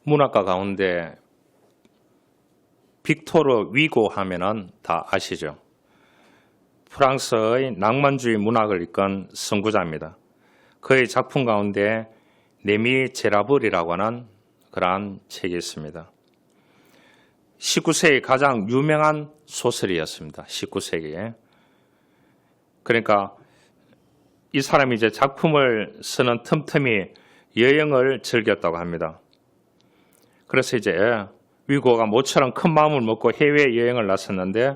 문학가 가운데 빅토르 위고 하면은 다 아시죠? 프랑스의 낭만주의 문학을 이끈 선구자입니다. 그의 작품 가운데 레미제라블이라고 하는 그러한 책이 있습니다. 19세기 가장 유명한 소설이었습니다. 19세기에. 그러니까 이 사람이 이제 작품을 쓰는 틈틈이 여행을 즐겼다고 합니다. 그래서 이제 위고가 모처럼 큰 마음을 먹고 해외여행을 나섰는데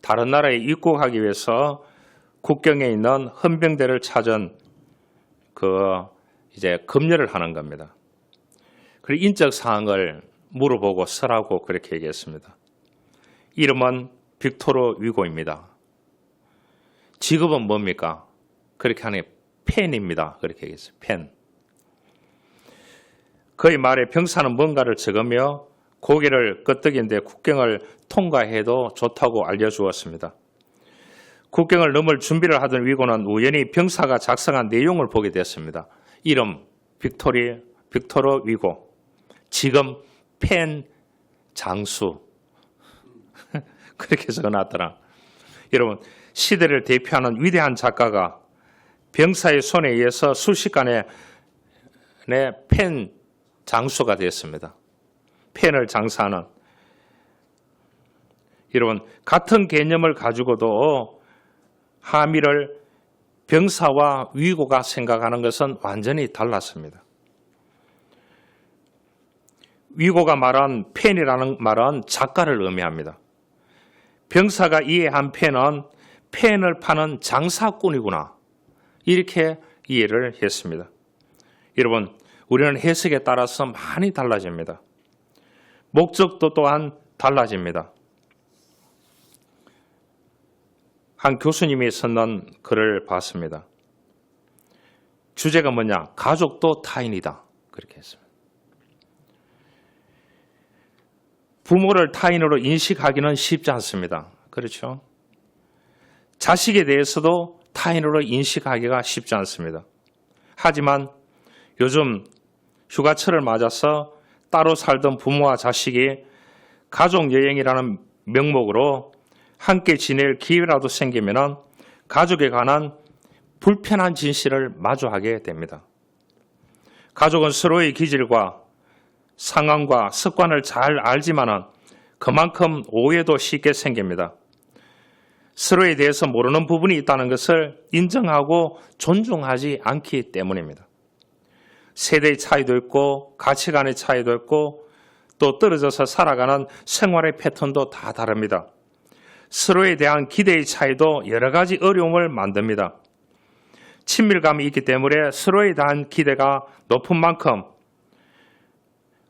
다른 나라에 입국하기 위해서 국경에 있는 헌병대를 찾은 이제 검열을 하는 겁니다. 그리고 인적 사항을 물어보고 쓰라고 그렇게 얘기했습니다. 이름은 빅토르 위고입니다. 직업은 뭡니까? 그렇게 하니 펜입니다. 그렇게 얘기했어요. 펜. 그의 말에 병사는 뭔가를 적으며 고개를 끄덕이는데 국경을 통과해도 좋다고 알려주었습니다. 국경을 넘을 준비를 하던 위고는 우연히 병사가 작성한 내용을 보게 됐습니다. 이름 빅토르 위고. 지금 펜 장수. 그렇게 적어놨더라. 여러분, 시대를 대표하는 위대한 작가가 병사의 손에 의해서 순식간에 펜 장수가 되었습니다. 펜을 장사하는. 여러분, 같은 개념을 가지고도 함의를 병사와 위고가 생각하는 것은 완전히 달랐습니다. 위고가 말한 펜이라는 말은 작가를 의미합니다. 병사가 이해한 펜은 펜을 파는 장사꾼이구나. 이렇게 이해를 했습니다. 여러분, 우리는 해석에 따라서 많이 달라집니다. 목적도 또한 달라집니다. 한 교수님이 썼는 글을 봤습니다. 주제가 뭐냐? 가족도 타인이다. 그렇게 했습니다. 부모를 타인으로 인식하기는 쉽지 않습니다. 그렇죠? 자식에 대해서도 타인으로 인식하기가 쉽지 않습니다. 하지만 요즘 휴가철을 맞아서 따로 살던 부모와 자식이 가족여행이라는 명목으로 함께 지낼 기회라도 생기면 가족에 관한 불편한 진실을 마주하게 됩니다. 가족은 서로의 기질과 상황과 습관을 잘 알지만 그만큼 오해도 쉽게 생깁니다. 서로에 대해서 모르는 부분이 있다는 것을 인정하고 존중하지 않기 때문입니다. 세대의 차이도 있고 가치관의 차이도 있고 또 떨어져서 살아가는 생활의 패턴도 다 다릅니다. 서로에 대한 기대의 차이도 여러 가지 어려움을 만듭니다. 친밀감이 있기 때문에 서로에 대한 기대가 높은 만큼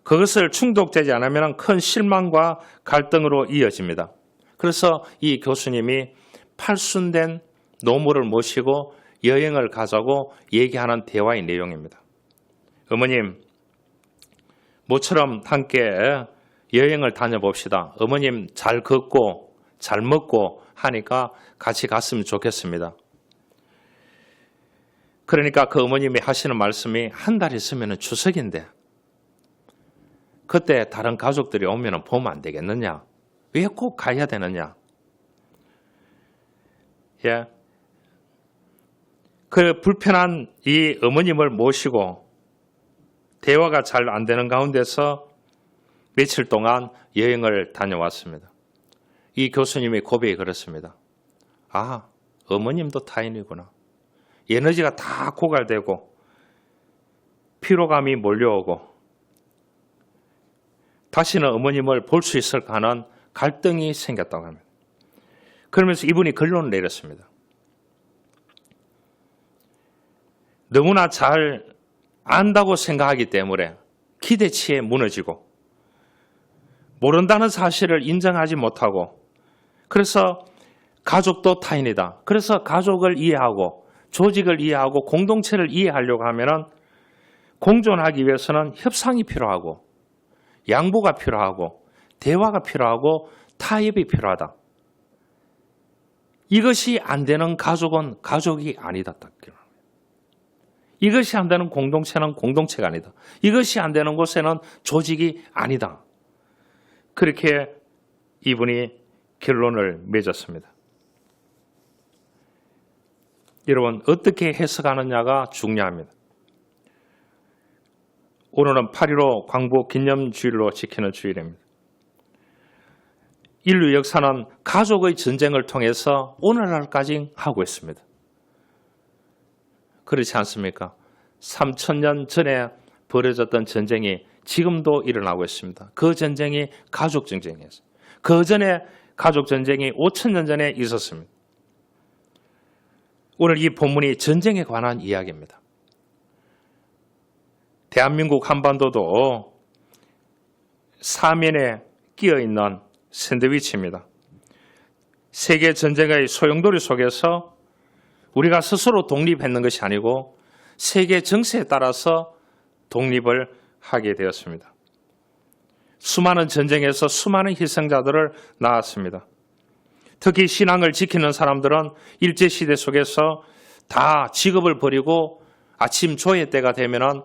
그것을 충족되지 않으면 큰 실망과 갈등으로 이어집니다. 그래서 이 교수님이 팔순된 노모를 모시고 여행을 가자고 얘기하는 대화의 내용입니다. 어머님, 모처럼 함께 여행을 다녀봅시다. 어머님 잘 걷고 잘 먹고 하니까 같이 갔으면 좋겠습니다. 그러니까 그 어머님이 하시는 말씀이 한 달 있으면 추석인데 그때 다른 가족들이 오면 보면 안 되겠느냐? 왜 꼭 가야 되느냐? 예. 그 불편한 이 어머님을 모시고 대화가 잘 안 되는 가운데서 며칠 동안 여행을 다녀왔습니다. 이 교수님의 고백이 그렇습니다. 아, 어머님도 타인이구나. 에너지가 다 고갈되고 피로감이 몰려오고 다시는 어머님을 볼 수 있을까 하는 갈등이 생겼다고 합니다. 그러면서 이분이 결론을 내렸습니다. 너무나 잘 안다고 생각하기 때문에 기대치에 무너지고 모른다는 사실을 인정하지 못하고 그래서 가족도 타인이다. 그래서 가족을 이해하고 조직을 이해하고 공동체를 이해하려고 하면 공존하기 위해서는 협상이 필요하고 양보가 필요하고 대화가 필요하고 타협이 필요하다. 이것이 안 되는 가족은 가족이 아니다. 이것이 안 되는 공동체는 공동체가 아니다. 이것이 안 되는 곳에는 조직이 아니다. 그렇게 이분이 결론을 맺었습니다. 여러분, 어떻게 해석하느냐가 중요합니다. 오늘은 8.15 광복 기념주일로 지키는 주일입니다. 인류 역사는 가족의 전쟁을 통해서 오늘날까지 하고 있습니다. 그렇지 않습니까? 3,000년 전에 벌어졌던 전쟁이 지금도 일어나고 있습니다. 그 전쟁이 가족 전쟁이었어요. 그 전에 가족 전쟁이 5,000년 전에 있었습니다. 오늘 이 본문이 전쟁에 관한 이야기입니다. 대한민국 한반도도 사면에 끼어있는 샌드위치입니다. 세계 전쟁의 소용돌이 속에서 우리가 스스로 독립했는 것이 아니고 세계 정세에 따라서 독립을 하게 되었습니다. 수많은 전쟁에서 수많은 희생자들을 낳았습니다. 특히 신앙을 지키는 사람들은 일제시대 속에서 다 직업을 버리고 아침 조회 때가 되면은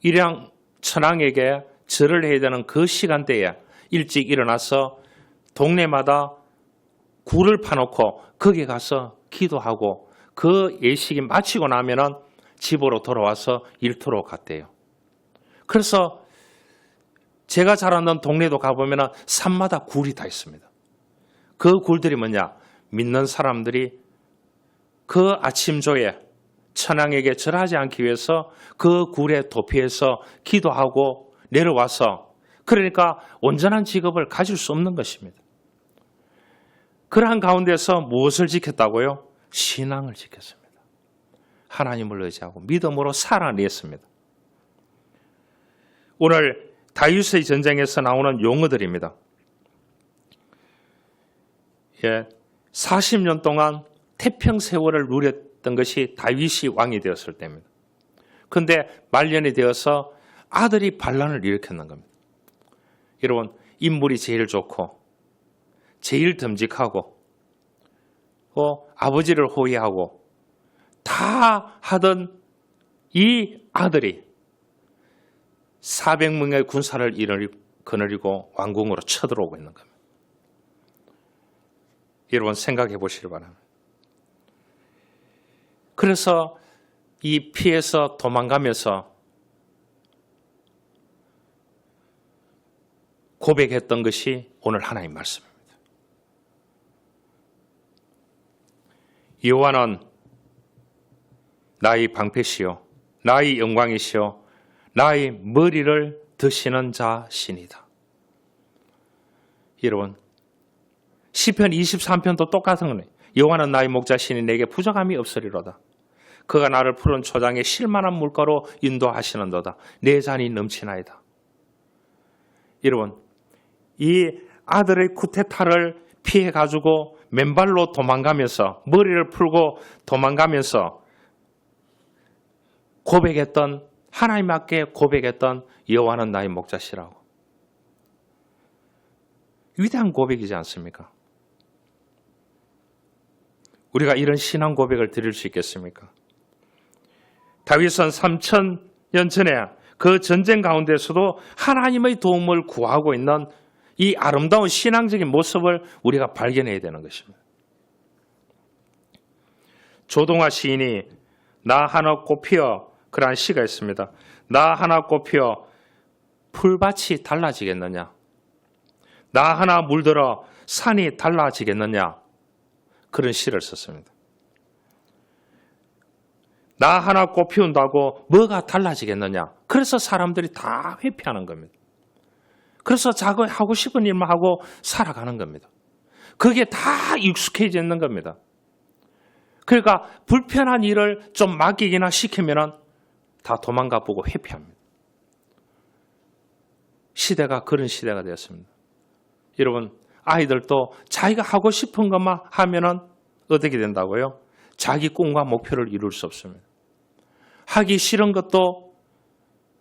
일양 천황에게 절을 해야 되는 그 시간대에 일찍 일어나서 동네마다 굴을 파놓고 거기 가서 기도하고 그 예식이 마치고 나면은 집으로 돌아와서 일터로 갔대요. 그래서 제가 자랐던 동네도 가보면은 산마다 굴이 다 있습니다. 그 굴들이 뭐냐? 믿는 사람들이 그 아침조에 천황에게 절하지 않기 위해서 그 굴에 도피해서 기도하고 내려와서 그러니까 온전한 직업을 가질 수 없는 것입니다. 그러한 가운데서 무엇을 지켰다고요? 신앙을 지켰습니다. 하나님을 의지하고 믿음으로 살아냈습니다. 오늘 다윗의 전쟁에서 나오는 용어들입니다. 40년 동안 태평 세월을 누렸던 것이 다윗이 왕이 되었을 때입니다. 그런데 말년이 되어서 아들이 반란을 일으켰는 겁니다. 여러분, 인물이 제일 좋고 제일 듬직하고 아버지를 호위하고 다 하던 이 아들이 400명의 군사를 거느리고 왕궁으로 쳐들어오고 있는 겁니다. 여러분 생각해 보시기 바랍니다. 그래서 이 피해서 도망가면서 고백했던 것이 오늘 하나님 말씀입니다. 여호와는 나의 방패시요 나의 영광이시요 나의 머리를 드시는 자시니다. 여러분 시편 23편도 똑같은 거예요. 여호와는 나의 목자시니 내게 부족함이 없으리로다. 그가 나를 푸른 초장에 쉴만한 물가로 인도하시는도다. 내 잔이 넘치나이다. 여러분 이 아들의 쿠데타를 피해가지고 맨발로 도망가면서 머리를 풀고 도망가면서 고백했던 하나님 앞에 고백했던 여호와는 나의 목자시라고. 위대한 고백이지 않습니까? 우리가 이런 신앙 고백을 드릴 수 있겠습니까? 다윗은 3,000년 전에 그 전쟁 가운데서도 하나님의 도움을 구하고 있는 이 아름다운 신앙적인 모습을 우리가 발견해야 되는 것입니다. 조동아 시인이 나 하나 꽃피어 그러한 시가 있습니다. 나 하나 꽃피어 풀밭이 달라지겠느냐? 나 하나 물들어 산이 달라지겠느냐? 그런 시를 썼습니다. 나 하나 꽃 피운다고 뭐가 달라지겠느냐? 그래서 사람들이 다 회피하는 겁니다. 그래서 자기 하고 싶은 일만 하고 살아가는 겁니다. 그게 다 익숙해져 있는 겁니다. 그러니까 불편한 일을 좀 맡기기나 시키면 다 도망가 보고 회피합니다. 시대가 그런 시대가 되었습니다. 여러분 아이들도 자기가 하고 싶은 것만 하면은 어떻게 된다고요? 자기 꿈과 목표를 이룰 수 없습니다. 하기 싫은 것도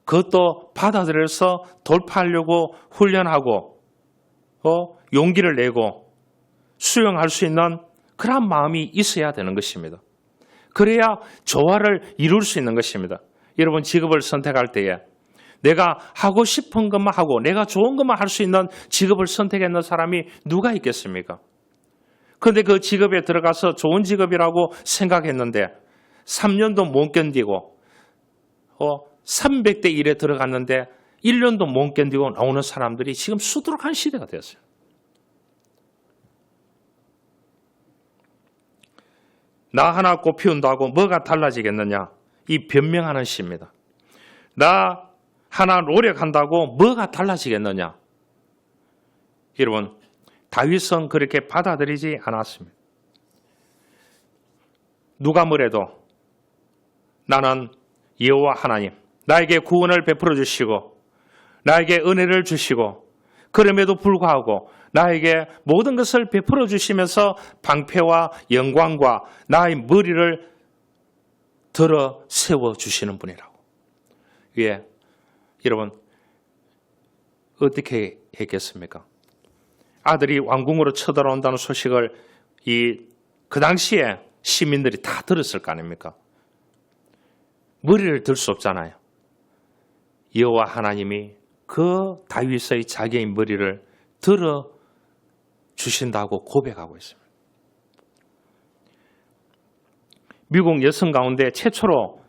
그것도 받아들여서 돌파하려고 훈련하고 용기를 내고 수용할 수 있는 그런 마음이 있어야 되는 것입니다. 그래야 조화를 이룰 수 있는 것입니다. 여러분 직업을 선택할 때에 내가 하고 싶은 것만 하고 내가 좋은 것만 할 수 있는 직업을 선택했는 사람이 누가 있겠습니까? 그런데 그 직업에 들어가서 좋은 직업이라고 생각했는데 3년도 못 견디고 300대 1에 들어갔는데 1년도 못 견디고 나오는 사람들이 지금 수두룩한 시대가 되었어요. 나 하나 꽃피운다고 뭐가 달라지겠느냐? 이 변명하는 시입니다. 나 하나 노력한다고 뭐가 달라지겠느냐? 여러분, 다윗은 그렇게 받아들이지 않았습니다. 누가 뭐래도 나는 여호와 하나님, 나에게 구원을 베풀어 주시고 나에게 은혜를 주시고 그럼에도 불구하고 나에게 모든 것을 베풀어 주시면서 방패와 영광과 나의 머리를 들어 세워 주시는 분이라고. 예, 여러분 어떻게 했겠습니까? 아들이 왕궁으로 쳐들어온다는 소식을 그 당시에 시민들이 다 들었을 거 아닙니까? 머리를 들 수 없잖아요. 여호와 하나님이 그 다윗의 자기의 머리를 들어 주신다고 고백하고 있습니다. 미국 여성 가운데 최초로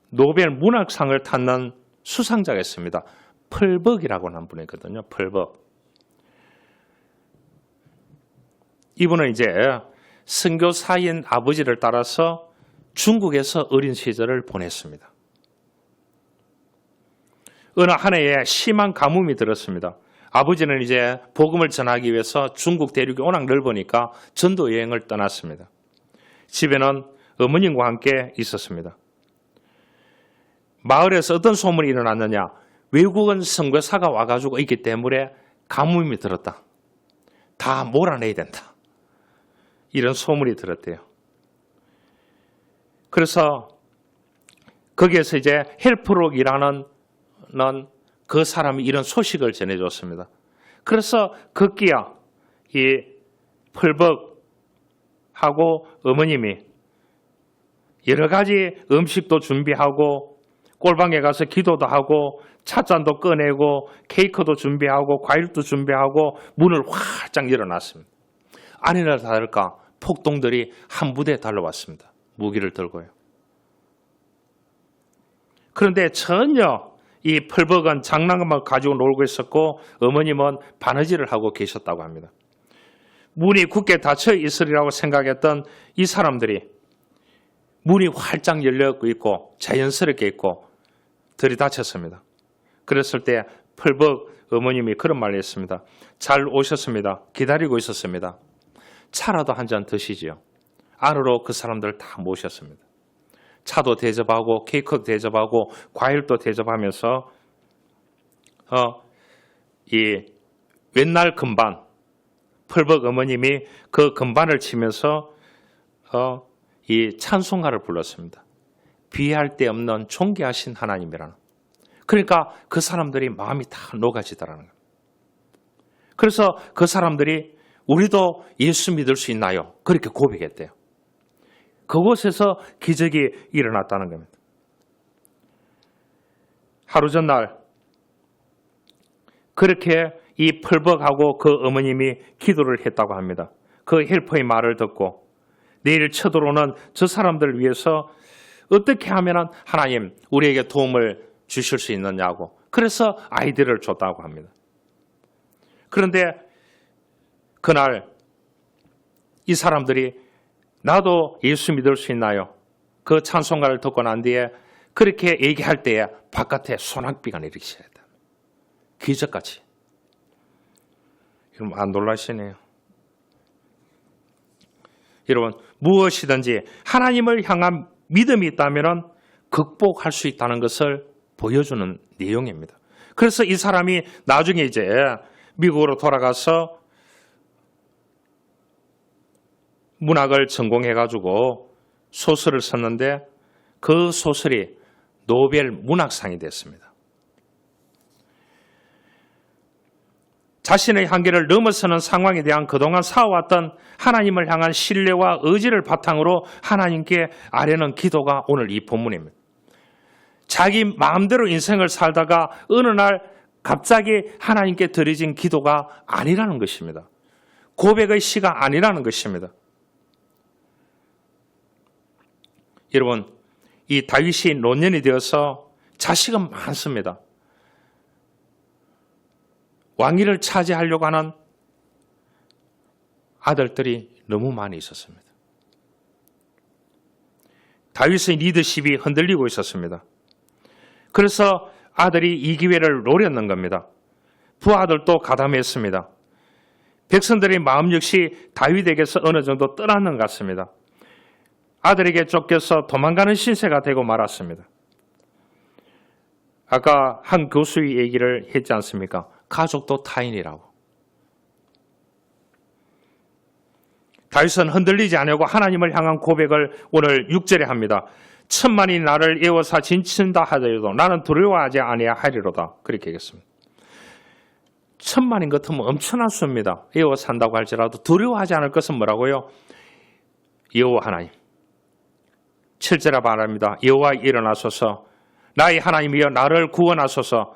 노벨 문학상을 탔는 수상자가 있습니다. 펄벅이라고 하는 분이거든요. 펄벅. 이분은 이제 선교사인 아버지를 따라서 중국에서 어린 시절을 보냈습니다. 어느 한 해에 심한 가뭄이 들었습니다. 아버지는 이제 복음을 전하기 위해서 중국 대륙이 워낙 넓으니까 전도 여행을 떠났습니다. 집에는 어머님과 함께 있었습니다. 마을에서 어떤 소문이 일어났느냐? 외국인 선교사가 와가지고 있기 때문에 가뭄이 들었다. 다 몰아내야 된다. 이런 소문이 들었대요. 그래서 거기에서 이제 헬프록이라는 그 사람이 이런 소식을 전해줬습니다. 그래서 급기야 이 펄벅하고 어머님이 여러 가지 음식도 준비하고 꼴방에 가서 기도도 하고 찻잔도 꺼내고 케이크도 준비하고 과일도 준비하고 문을 활짝 열어놨습니다. 아니나 다를까 폭동들이 한 부대에 달려왔습니다. 무기를 들고요. 그런데 전혀 이 펄벅은 장난감만 가지고 놀고 있었고 어머님은 바느질을 하고 계셨다고 합니다. 문이 굳게 닫혀 있으리라고 생각했던 이 사람들이 문이 활짝 열려 있고 자연스럽게 있고 들이닥쳤습니다. 그랬을 때 펄벅 어머님이 그런 말을 했습니다. 잘 오셨습니다. 기다리고 있었습니다. 차라도 한 잔 드시지요. 안으로 그 사람들 다 모셨습니다. 차도 대접하고 케이크도 대접하고 과일도 대접하면서 이 왼날 금반 펄벅 어머님이 그 금반을 치면서 이 찬송가를 불렀습니다. 비할 데 없는 존귀하신 하나님이라는. 그러니까 그 사람들이 마음이 다 녹아지더라는 거예요. 그래서 그 사람들이 우리도 예수 믿을 수 있나요? 그렇게 고백했대요. 그곳에서 기적이 일어났다는 겁니다. 하루 전날 그렇게 이 펄벅하고 그 어머님이 기도를 했다고 합니다. 그 헬퍼의 말을 듣고 내일 쳐들어오는 저 사람들을 위해서 어떻게 하면 하나님 우리에게 도움을 주실 수 있느냐고 그래서 아이디어를 줬다고 합니다. 그런데 그날 이 사람들이 나도 예수 믿을 수 있나요? 그 찬송가를 듣고 난 뒤에 그렇게 얘기할 때에 바깥에 소낙비가 내리기 시작했다. 기적같이. 여러분 안 놀라시네요. 여러분 무엇이든지 하나님을 향한 믿음이 있다면 극복할 수 있다는 것을 보여주는 내용입니다. 그래서 이 사람이 나중에 이제 미국으로 돌아가서 문학을 전공해가지고 소설을 썼는데 그 소설이 노벨 문학상이 됐습니다. 자신의 한계를 넘어서는 상황에 대한 그동안 쌓아왔던 하나님을 향한 신뢰와 의지를 바탕으로 하나님께 아뢰는 기도가 오늘 이 본문입니다. 자기 마음대로 인생을 살다가 어느 날 갑자기 하나님께 드려진 기도가 아니라는 것입니다. 고백의 시가 아니라는 것입니다. 여러분, 이 다윗이 노년이 되어서 자식은 많습니다. 왕위를 차지하려고 하는 아들들이 너무 많이 있었습니다. 다윗의 리더십이 흔들리고 있었습니다. 그래서 아들이 이 기회를 노렸는 겁니다. 부하들도 가담했습니다. 백성들의 마음 역시 다윗에게서 어느 정도 떠났는 것 같습니다. 아들에게 쫓겨서 도망가는 신세가 되고 말았습니다. 아까 한 교수의 얘기를 했지 않습니까? 가족도 타인이라고. 다윗은 흔들리지 않으려고 하나님을 향한 고백을 오늘 6절에 합니다. 천만이 나를 에워싸 진친다 하더라도 나는 두려워하지 아니하리로다. 그렇게 얘기했습니다. 천만인 것 같으면 엄청난 수입니다. 에워싼다고 할지라도 두려워하지 않을 것은 뭐라고요? 여호와 하나님. 7절에 말합니다. 여호와 일어나소서 나의 하나님이여 나를 구원하소서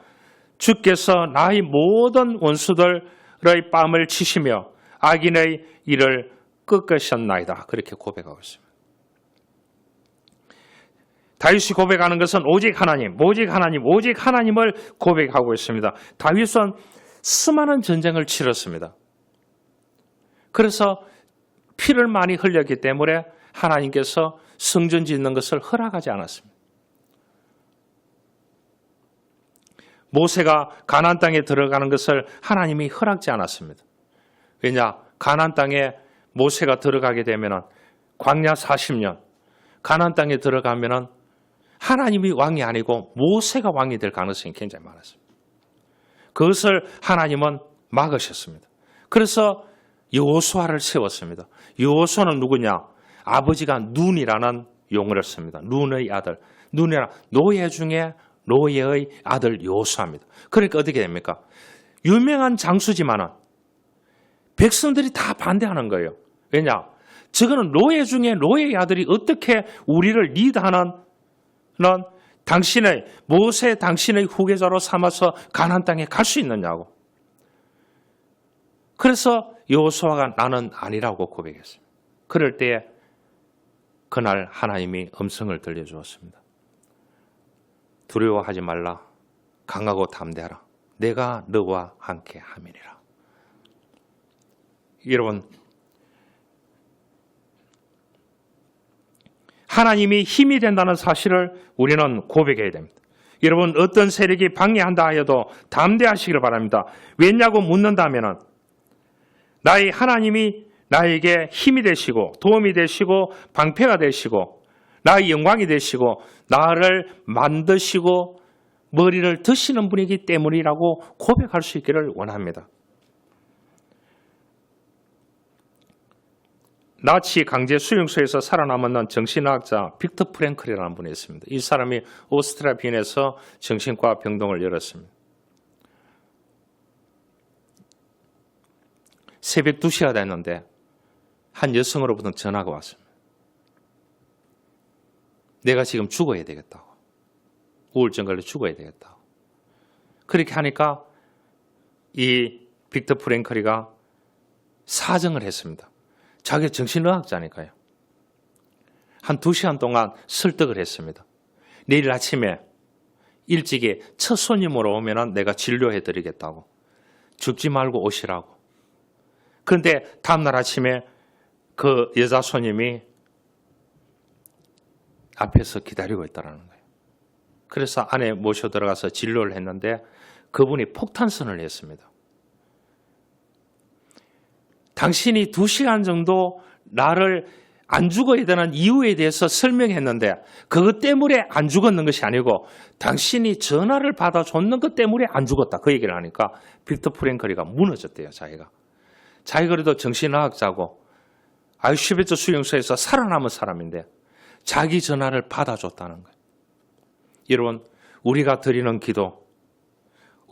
주께서 나의 모든 원수들의 뺨을 치시며 악인의 일을 꺾으셨나이다. 그렇게 고백하고 있습니다. 다윗이 고백하는 것은 오직 하나님, 오직 하나님, 오직 하나님을 고백하고 있습니다. 다윗은 수많은 전쟁을 치렀습니다. 그래서 피를 많이 흘렸기 때문에 하나님께서 성전 짓는 것을 허락하지 않았습니다. 모세가 가나안 땅에 들어가는 것을 하나님이 허락지 않았습니다. 왜냐? 가나안 땅에 모세가 들어가게 되면 광야 40년, 가나안 땅에 들어가면 하나님이 왕이 아니고 모세가 왕이 될 가능성이 굉장히 많았습니다. 그것을 하나님은 막으셨습니다. 그래서 여호수아를 세웠습니다. 여호수아는 누구냐? 아버지가 눈이라는 용어를 씁니다. 눈의 아들. 눈이라 노예 중에 노예의 아들 여호수아입니다. 그러니까 어떻게 됩니까? 유명한 장수지만은 백성들이 다 반대하는 거예요. 왜냐? 저거는 노예 중에 노예의 아들이 어떻게 우리를 리드하는 당신의 모세 당신의 후계자로 삼아서 가나안 땅에 갈 수 있느냐고. 그래서 여호수아가 나는 아니라고 고백했습니다. 그럴 때에 그날 하나님이 음성을 들려주었습니다. 두려워하지 말라. 강하고 담대하라. 내가 너와 함께 함이니라. 여러분, 하나님이 힘이 된다는 사실을 우리는 고백해야 됩니다. 여러분, 어떤 세력이 방해한다 하여도 담대하시기를 바랍니다. 왜냐고 묻는다면 나의 하나님이 나에게 힘이 되시고 도움이 되시고 방패가 되시고 나의 영광이 되시고 나를 만드시고 머리를 드시는 분이기 때문이라고 고백할 수 있기를 원합니다. 나치 강제 수용소에서 살아남은 정신의학자 빅터 프랭클이라는 분이 있습니다. 이 사람이 오스트리아 빈에서 정신과 병동을 열었습니다. 새벽 2시가 됐는데 한 여성으로부터 전화가 왔습니다. 내가 지금 죽어야 되겠다고. 우울증 걸려 죽어야 되겠다고. 그렇게 하니까 이 빅터 프랭클이가 사정을 했습니다. 자기 정신의학자니까요. 한 2시간 동안 설득을 했습니다. 내일 아침에 일찍이 첫 손님으로 오면 내가 진료해드리겠다고. 죽지 말고 오시라고. 그런데 다음날 아침에 그 여자 손님이 앞에서 기다리고 있다는 거예요. 그래서 안에 모셔 들어가서 진료를 했는데 그분이 폭탄선을 했습니다. 당신이 2시간 정도 나를 안 죽어야 되는 이유에 대해서 설명했는데 그것 때문에 안 죽었는 것이 아니고 당신이 전화를 받아줬는 것 때문에 안 죽었다. 그 얘기를 하니까 빅터 프랭클이가 무너졌대요. 자기가 그래도 정신의학자고 아우슈비츠 수용소에서 살아남은 사람인데 자기 전화를 받아줬다는 거예요. 여러분, 우리가 드리는 기도,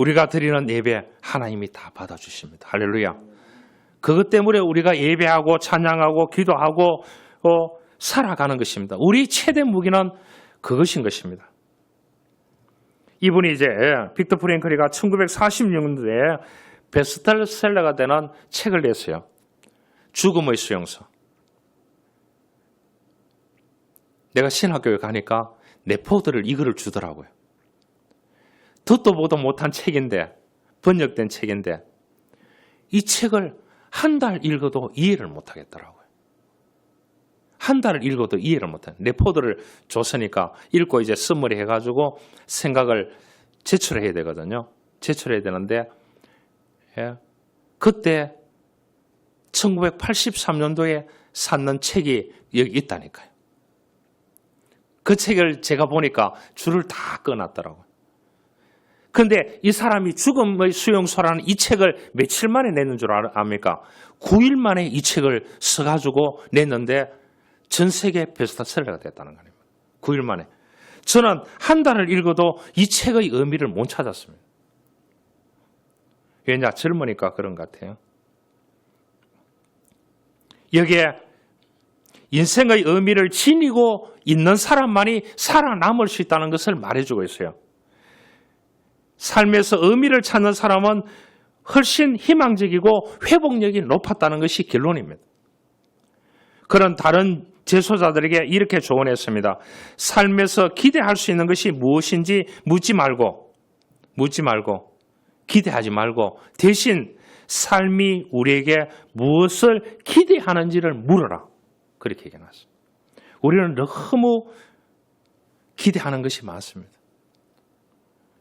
우리가 드리는 예배 하나님이 다 받아주십니다. 할렐루야. 그것 때문에 우리가 예배하고 찬양하고 기도하고 살아가는 것입니다. 우리 최대 무기는 그것인 것입니다. 이분이 이제 빅터 프랭클리가 1946년도에 베스트셀러가 되는 책을 냈어요. 죽음의 수용소. 내가 신학교에 가니까 레포드를 이거를 주더라고요. 듣도 보도 못한 책인데, 번역된 책인데 이 책을 한 달 읽어도 이해를 못하겠더라고요. 한 달을 읽어도 이해를 못해요. 레포드를 줬으니까 읽고 이제 스머리 해가지고 생각을 제출해야 되거든요. 제출해야 되는데 그때 1983년도에 샀는 책이 여기 있다니까요. 그 책을 제가 보니까 줄을 다 꺼놨더라고요. 그런데 이 사람이 죽음의 수용소라는 이 책을 며칠 만에 냈는 줄 압니까? 9일 만에 이 책을 써가지고 냈는데 전 세계 베스트셀러가 됐다는 거예요. 9일 만에. 저는 한 달을 읽어도 이 책의 의미를 못 찾았습니다. 왜냐? 젊으니까 그런 것 같아요. 여기에 인생의 의미를 지니고 있는 사람만이 살아남을 수 있다는 것을 말해주고 있어요. 삶에서 의미를 찾는 사람은 훨씬 희망적이고 회복력이 높았다는 것이 결론입니다. 그런 다른 제소자들에게 이렇게 조언했습니다. 삶에서 기대할 수 있는 것이 무엇인지 묻지 말고 기대하지 말고 대신 삶이 우리에게 무엇을 기대하는지를 물어라. 그렇게 얘기해놨어요. 우리는 너무 기대하는 것이 많습니다.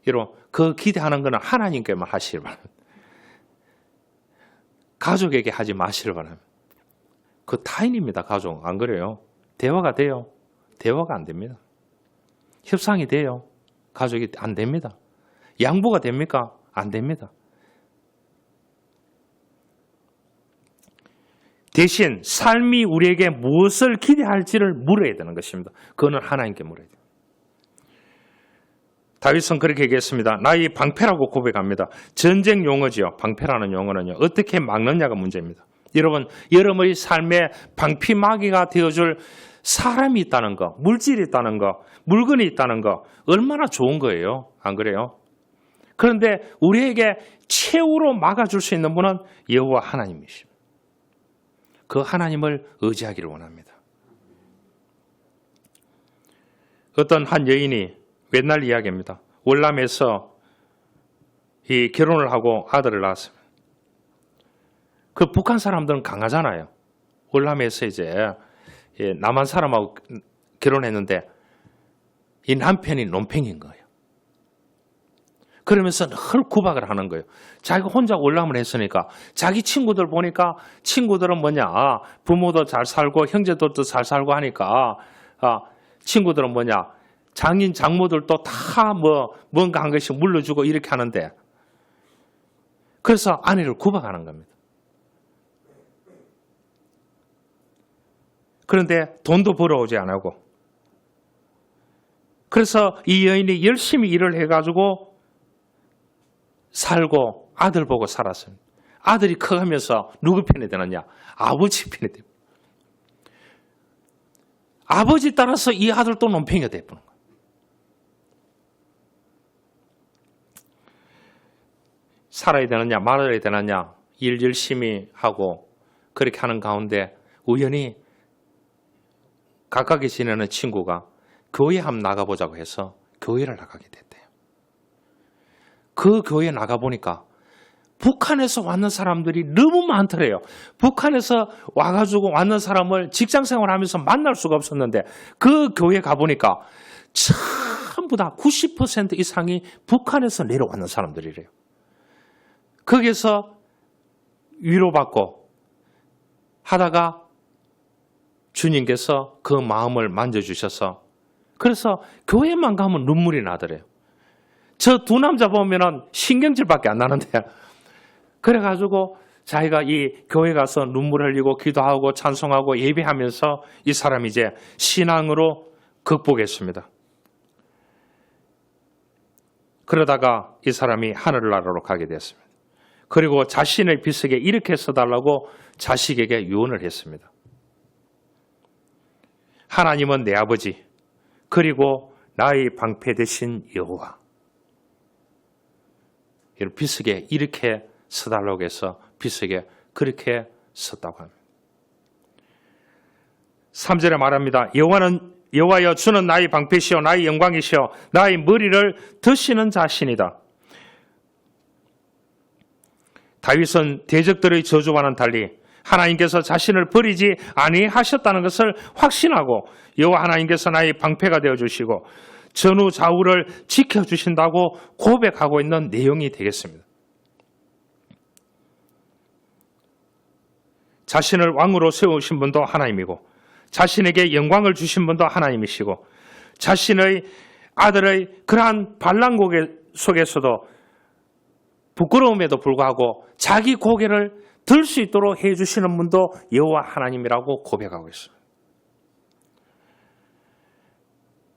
여러분, 그 기대하는 것은 하나님께만 하시길 바랍니다. 가족에게 하지 마시길 바랍니다. 그 타인입니다, 가족. 안 그래요? 대화가 돼요? 대화가 안 됩니다. 협상이 돼요? 가족이 안 됩니다. 양보가 됩니까? 안 됩니다. 대신 삶이 우리에게 무엇을 기대할지를 물어야 되는 것입니다. 그거는 하나님께 물어야 돼요. 다윗은 그렇게 얘기했습니다. 나의 방패라고 고백합니다. 전쟁 용어지요. 방패라는 용어는요. 어떻게 막느냐가 문제입니다. 여러분, 여러분의 삶에 방피막이가 되어줄 사람이 있다는 거, 물질이 있다는 거, 물건이 있다는 거 얼마나 좋은 거예요. 안 그래요? 그런데 우리에게 최후로 막아줄 수 있는 분은 여호와 하나님이십니다. 그 하나님을 의지하기를 원합니다. 어떤 한 여인이 옛날 이야기입니다. 월남에서 이 결혼을 하고 아들을 낳았습니다. 그 북한 사람들은 강하잖아요. 월남에서 이제 남한 사람하고 결혼했는데 이 남편이 논팽인 거예요. 그러면서 늘 구박을 하는 거예요. 자기가 혼자 월남을 했으니까 자기 친구들 보니까 친구들은 뭐냐, 부모도 잘 살고 형제들도 잘 살고 하니까 친구들은 뭐냐, 장인 장모들도 다 뭔가 한 것씩 물려주고 이렇게 하는데, 그래서 아내를 구박하는 겁니다. 그런데 돈도 벌어오지 안 하고, 그래서 이 여인이 열심히 일을 해가지고 살고 아들 보고 살았습니다. 아들이 커가면서 누구 편이 되느냐? 아버지 편이 됩니다. 아버지 따라서 이 아들도 논팽이가 되는 거예요. 살아야 되느냐 말아야 되느냐 일 열심히 하고 그렇게 하는 가운데 우연히 가깝게 지내는 친구가 교회 한번 나가보자고 해서 교회를 나가게 됐대요. 그 교회에 나가보니까 북한에서 왔는 사람들이 너무 많더래요. 북한에서 와가지고 왔는 사람을 직장생활하면서 만날 수가 없었는데 그 교회에 가보니까 전부 다 90% 이상이 북한에서 내려왔는 사람들이래요. 거기서 위로받고 하다가 주님께서 그 마음을 만져주셔서 그래서 교회만 가면 눈물이 나더래요. 저 두 남자 보면은 신경질밖에 안 나는데 그래가지고 자기가 이 교회 가서 눈물 흘리고 기도하고 찬송하고 예배하면서 이 사람이 이제 신앙으로 극복했습니다. 그러다가 이 사람이 하늘나라로 가게 됐습니다. 그리고 자신의 비석에 이렇게 써달라고 자식에게 유언을 했습니다. 하나님은 내 아버지, 그리고 나의 방패 되신 여호와. 이런 비석에 이렇게 써달라고 해서 비석에 그렇게 썼다고 합니다. 3절에 말합니다. 여호와여 주는 나의 방패시요 나의 영광이시요 나의 머리를 드시는 자신이다. 다윗은 대적들의 저주와는 달리 하나님께서 자신을 버리지 아니하셨다는 것을 확신하고 여호와 하나님께서 나의 방패가 되어주시고 전후 좌우를 지켜주신다고 고백하고 있는 내용이 되겠습니다. 자신을 왕으로 세우신 분도 하나님이고 자신에게 영광을 주신 분도 하나님이시고 자신의 아들의 그러한 반란고개 속에서도 부끄러움에도 불구하고 자기 고개를 들 수 있도록 해주시는 분도 여호와 하나님이라고 고백하고 있습니다.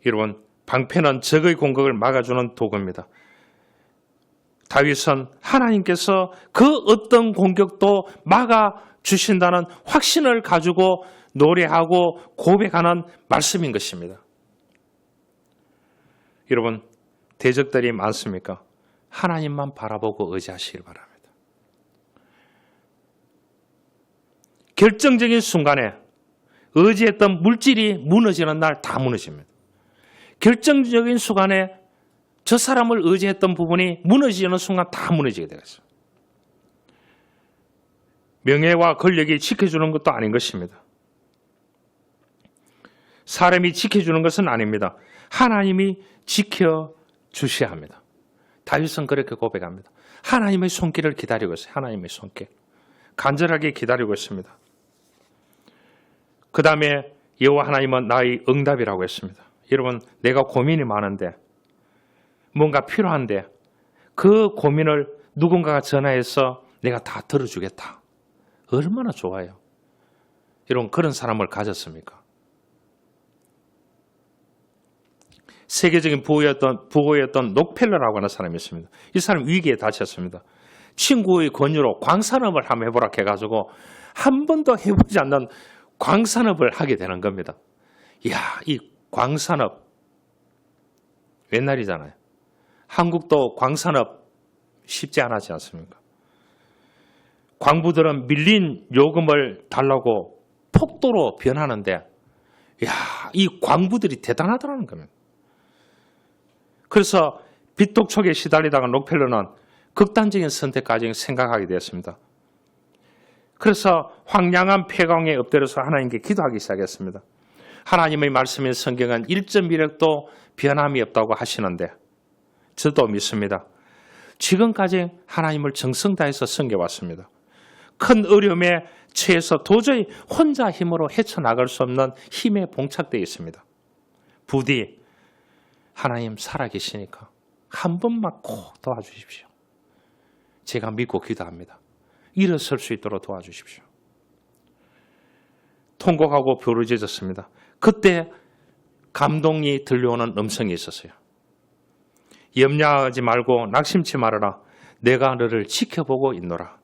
여러분, 방패는 적의 공격을 막아주는 도구입니다. 다윗은 하나님께서 그 어떤 공격도 막아주신다는 확신을 가지고 노래하고 고백하는 말씀인 것입니다. 여러분, 대적들이 많습니까? 하나님만 바라보고 의지하시길 바랍니다. 결정적인 순간에 의지했던 물질이 무너지는 날 다 무너집니다. 결정적인 순간에 저 사람을 의지했던 부분이 무너지는 순간 다 무너지게 되겠어요. 명예와 권력이 지켜주는 것도 아닌 것입니다. 사람이 지켜주는 것은 아닙니다. 하나님이 지켜주셔야 합니다. 다윗은 그렇게 고백합니다. 하나님의 손길을 기다리고 있어요. 하나님의 손길. 간절하게 기다리고 있습니다. 그 다음에 여호와 하나님은 나의 응답이라고 했습니다. 여러분, 내가 고민이 많은데 뭔가 필요한데 그 고민을 누군가가 전화해서 내가 다 들어주겠다. 얼마나 좋아요. 여러분, 그런 사람을 가졌습니까? 세계적인 부호였던 록펠러라고 하는 사람이 있습니다. 이 사람 위기에 다쳤습니다. 친구의 권유로 광산업을 한번 해보라 해가지고 한 번도 해보지 않는 광산업을 하게 되는 겁니다. 이야, 이 광산업 옛날이잖아요. 한국도 광산업 쉽지 않았지 않습니까? 광부들은 밀린 요금을 달라고 폭도로 변하는데 이야, 이 광부들이 대단하더라는 겁니다. 그래서 빚독촉에 시달리다가 록펠러는 극단적인 선택까지 생각하게 되었습니다. 그래서 황량한 폐광에 엎드려서 하나님께 기도하기 시작했습니다. 하나님의 말씀인 성경은 1.1획도 변함이 없다고 하시는데 저도 믿습니다. 지금까지 하나님을 정성 다해서 섬겨왔습니다. 큰 어려움에 처해서 도저히 혼자 힘으로 헤쳐나갈 수 없는 힘에 봉착되어 있습니다. 부디 하나님 살아계시니까 한 번만 꼭 도와주십시오. 제가 믿고 기도합니다. 일어설 수 있도록 도와주십시오. 통곡하고 부르짖었습니다. 그때 감동이 들려오는 음성이 있었어요. 염려하지 말고 낙심치 말아라. 내가 너를 지켜보고 있노라.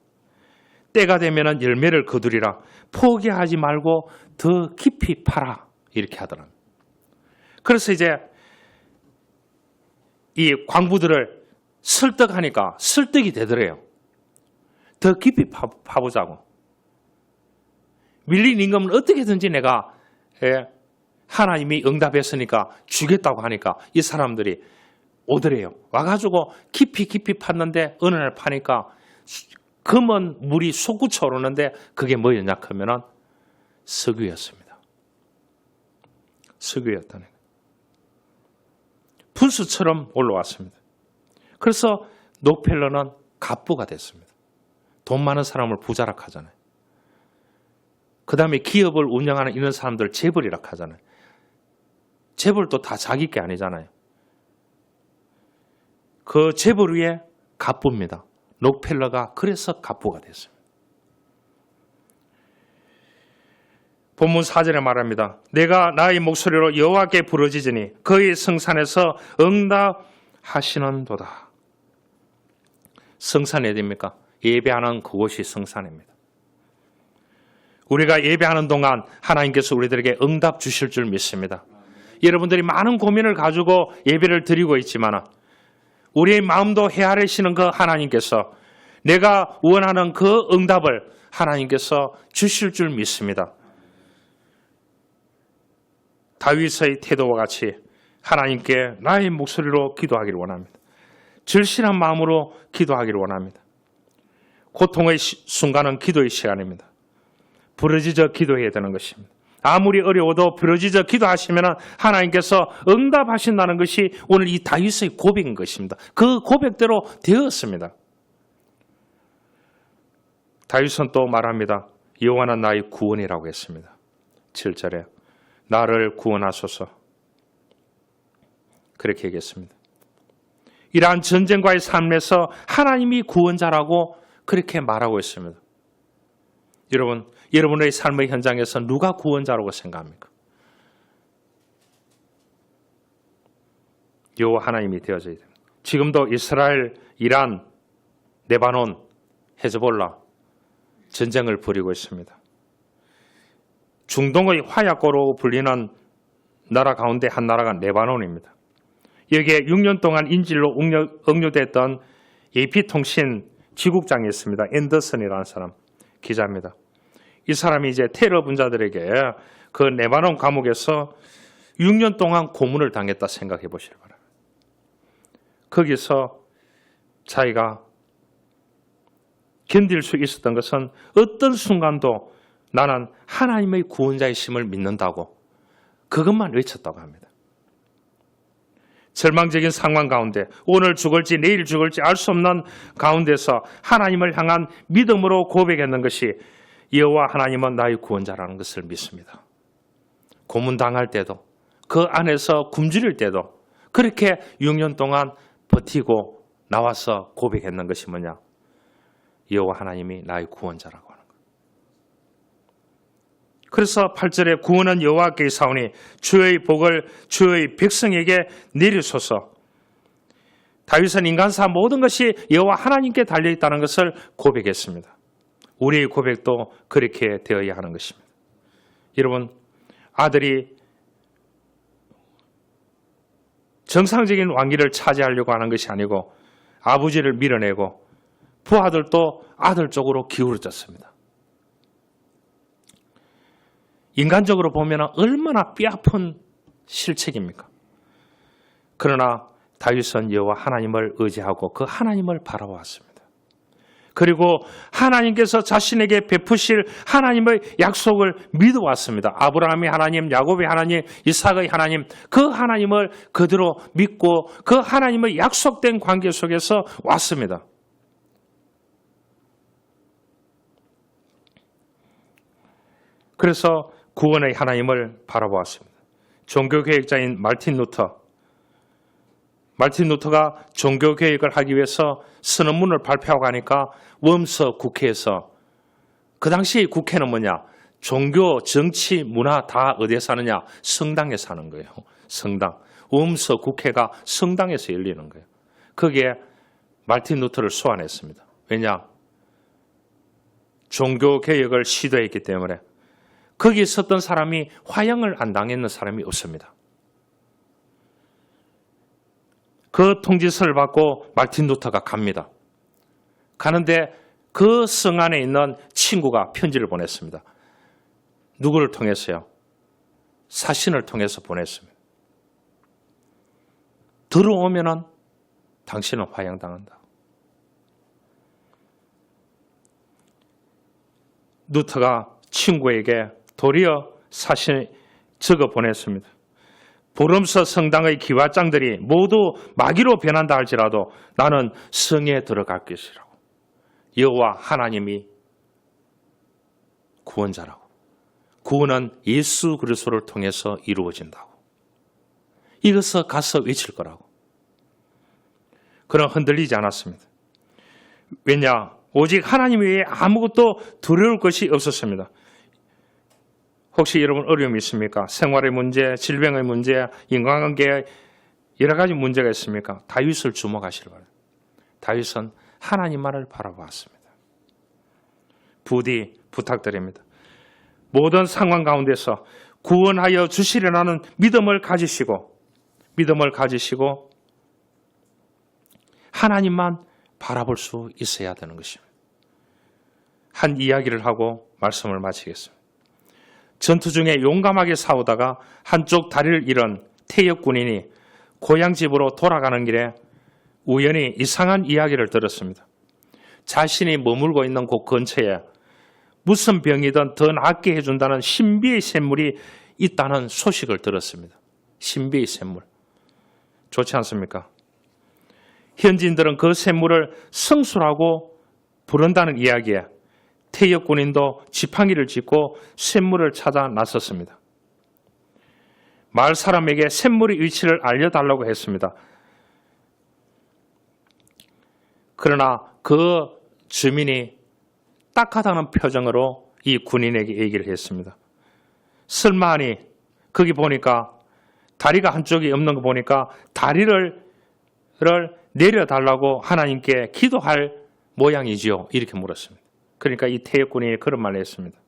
때가 되면 열매를 거두리라. 포기하지 말고 더 깊이 파라. 이렇게 하더랍니다. 그래서 이제 이 광부들을 설득하니까 설득이 되더래요. 더 깊이 파보자고. 밀린 임금은 어떻게든지 내가 하나님이 응답했으니까 주겠다고 하니까 이 사람들이 오더래요. 와가지고 깊이 팠는데 어느 날 파니까 검은 물이 솟구쳐 오르는데 그게 뭐였냐 하면은 석유였습니다. 석유였다는 거예요. 분수처럼 올라왔습니다. 그래서 록펠러는 갑부가 됐습니다. 돈 많은 사람을 부자라 하잖아요. 그 다음에 기업을 운영하는 이런 사람들 재벌이라 하잖아요. 재벌도 다 자기 게 아니잖아요. 그 재벌 위에 갑부입니다. 록펠러가 그래서 갑부가 됐습니다. 본문 4절에 말합니다. 내가 나의 목소리로 여호와께 부르짖으니 그의 성산에서 하시는도다. 성산이 어디입니까? 예배하는 그곳이 성산입니다. 우리가 예배하는 동안 하나님께서 우리들에게 응답 주실 줄 믿습니다. 여러분들이 많은 고민을 가지고 예배를 드리고 있지만 우리의 마음도 헤아리시는 그 하나님께서 내가 원하는 그 응답을 하나님께서 주실 줄 믿습니다. 다윗의 태도와 같이 하나님께 나의 목소리로 기도하기를 원합니다. 절실한 마음으로 기도하기를 원합니다. 고통의 순간은 기도의 시간입니다. 부르짖어 기도해야 되는 것입니다. 아무리 어려워도 부르짖어 기도하시면 하나님께서 응답하신다는 것이 오늘 이 다윗의 고백인 것입니다. 그 고백대로 되었습니다. 다윗은 또 말합니다. 여호와는 나의 구원이라고 했습니다. 7절에 나를 구원하소서 그렇게 얘기했습니다. 이러한 전쟁과의 삶에서 하나님이 구원자라고 그렇게 말하고 있습니다. 여러분의 삶의 현장에서 누가 구원자라고 생각합니까? 여호와 하나님이 되어져야 됩니다. 지금도 이스라엘, 이란, 레바논, 헤즈볼라 전쟁을 벌이고 있습니다. 중동의 화약고로 불리는 나라 가운데 한 나라가 레바논입니다. 여기에 6년 동안 인질로 억류됐던 AP통신 지국장이 있습니다. 앤더슨이라는 사람, 기자입니다. 이 사람이 이제 테러 분자들에게 그 레바논 감옥에서 6년 동안 고문을 당했다 생각해 보시기 바랍니다. 거기서 자기가 견딜 수 있었던 것은 어떤 순간도 나는 하나님의 구원자이심을 믿는다고 그것만 외쳤다고 합니다. 절망적인 상황 가운데 오늘 죽을지 내일 죽을지 알 수 없는 가운데서 하나님을 향한 믿음으로 고백했는 것이 여호와 하나님은 나의 구원자라는 것을 믿습니다. 고문당할 때도 그 안에서 굶주릴 때도 그렇게 6년 동안 버티고 나와서 고백했는 것이 뭐냐? 여호와 하나님이 나의 구원자라고 하는 것. 그래서 8절에 구원은 여호와께 있사오니 주의 복을 주의 백성에게 내리소서. 다윗은 인간사 모든 것이 여호와 하나님께 달려있다는 것을 고백했습니다. 우리의 고백도 그렇게 되어야 하는 것입니다. 여러분, 아들이 정상적인 왕위를 차지하려고 하는 것이 아니고 아버지를 밀어내고 부하들도 아들 쪽으로 기울어졌습니다. 인간적으로 보면 얼마나 뼈아픈 실책입니까? 그러나 다윗은 여호와 하나님을 의지하고 그 하나님을 바라보았습니다. 그리고 하나님께서 자신에게 베푸실 하나님의 약속을 믿어왔습니다. 아브라함의 하나님, 야곱의 하나님, 이삭의 하나님, 그 하나님을 그대로 믿고 그 하나님의 약속된 관계 속에서 왔습니다. 그래서 구원의 하나님을 바라보았습니다. 종교개혁자인 마르틴 루터가 종교개혁을 하기 위해서 선언문을 발표하고 하니까 웜서 국회에서, 그 당시 국회는 뭐냐? 종교, 정치, 문화 다 어디에 사느냐? 성당에 사는 거예요. 성당. 웜서 국회가 성당에서 열리는 거예요. 거기에 마르틴 루터를 소환했습니다. 왜냐? 종교개혁을 시도했기 때문에 거기 있었던 사람이 화형을 안 당했는 사람이 없습니다. 그 통지서를 받고 마르틴 루터가 갑니다. 가는데 그 성 안에 있는 친구가 편지를 보냈습니다. 누구를 통해서요? 사신을 통해서 보냈습니다. 들어오면은 당신은 화형당한다. 루터가 친구에게 도리어 사신을 적어 보냈습니다. 보름서 성당의 기와장들이 모두 마귀로 변한다 할지라도 나는 성에 들어갈 것이라고. 여호와 하나님이 구원자라고. 구원은 예수 그리스도를 통해서 이루어진다고. 이것을 가서 외칠 거라고. 그는 흔들리지 않았습니다. 왜냐? 오직 하나님 외에 아무것도 두려울 것이 없었습니다. 혹시 여러분 어려움이 있습니까? 생활의 문제, 질병의 문제, 인간관계의 여러 가지 문제가 있습니까? 다윗을 주목하시기 바랍니다. 다윗은 하나님만을 바라보았습니다. 부디 부탁드립니다. 모든 상황 가운데서 구원하여 주시리라는 믿음을 가지시고 하나님만 바라볼 수 있어야 되는 것입니다. 한 이야기를 하고 말씀을 마치겠습니다. 전투 중에 용감하게 싸우다가 한쪽 다리를 잃은 태역 군인이 고향 집으로 돌아가는 길에 우연히 이상한 이야기를 들었습니다. 자신이 머물고 있는 곳 근처에 무슨 병이든 더 낫게 해준다는 신비의 샘물이 있다는 소식을 들었습니다. 신비의 샘물. 좋지 않습니까? 현지인들은 그 샘물을 성수라고 부른다는 이야기에 태역 군인도 지팡이를 짚고 샘물을 찾아 나섰습니다. 마을 사람에게 샘물의 위치를 알려달라고 했습니다. 그러나 그 주민이 딱하다는 표정으로 이 군인에게 얘기를 했습니다. 설마하니 거기 보니까 다리가 한쪽이 없는 거 보니까 다리를 내려달라고 하나님께 기도할 모양이지요. 이렇게 물었습니다. 그러니까 이 태역 군인이 그런 말을 했습니다.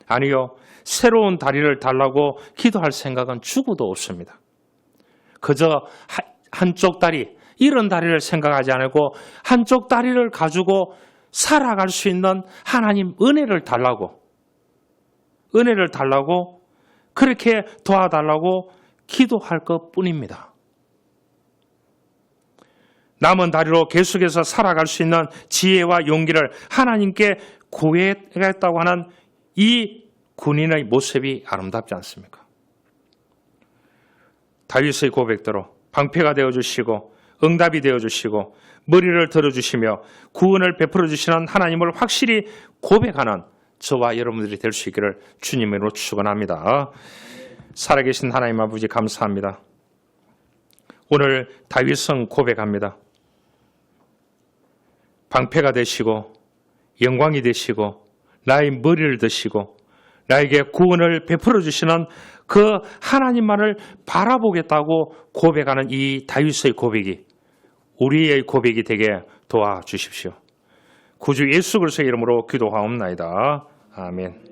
아니요. 새로운 다리를 달라고 기도할 생각은 죽어도 없습니다. 그저 한쪽 다리, 이런 다리를 생각하지 않고 한쪽 다리를 가지고 살아갈 수 있는 하나님 은혜를 달라고 그렇게 도와달라고 기도할 것뿐입니다. 남은 다리로 계속해서 살아갈 수 있는 지혜와 용기를 하나님께 구해야겠다고 하는 이 군인의 모습이 아름답지 않습니까? 다윗의 고백대로 방패가 되어주시고 응답이 되어주시고 머리를 들어주시며 구원을 베풀어주시는 하나님을 확실히 고백하는 저와 여러분들이 될 수 있기를 주님으로 축원합니다. 살아계신 하나님 아버지 감사합니다. 오늘 다윗은 고백합니다. 방패가 되시고 영광이 되시고 나의 머리를 드시고 나에게 구원을 베풀어 주시는 그 하나님만을 바라보겠다고 고백하는 이 다윗의 고백이 우리의 고백이 되게 도와주십시오. 구주 예수 그리스도의 이름으로 기도하옵나이다. 아멘.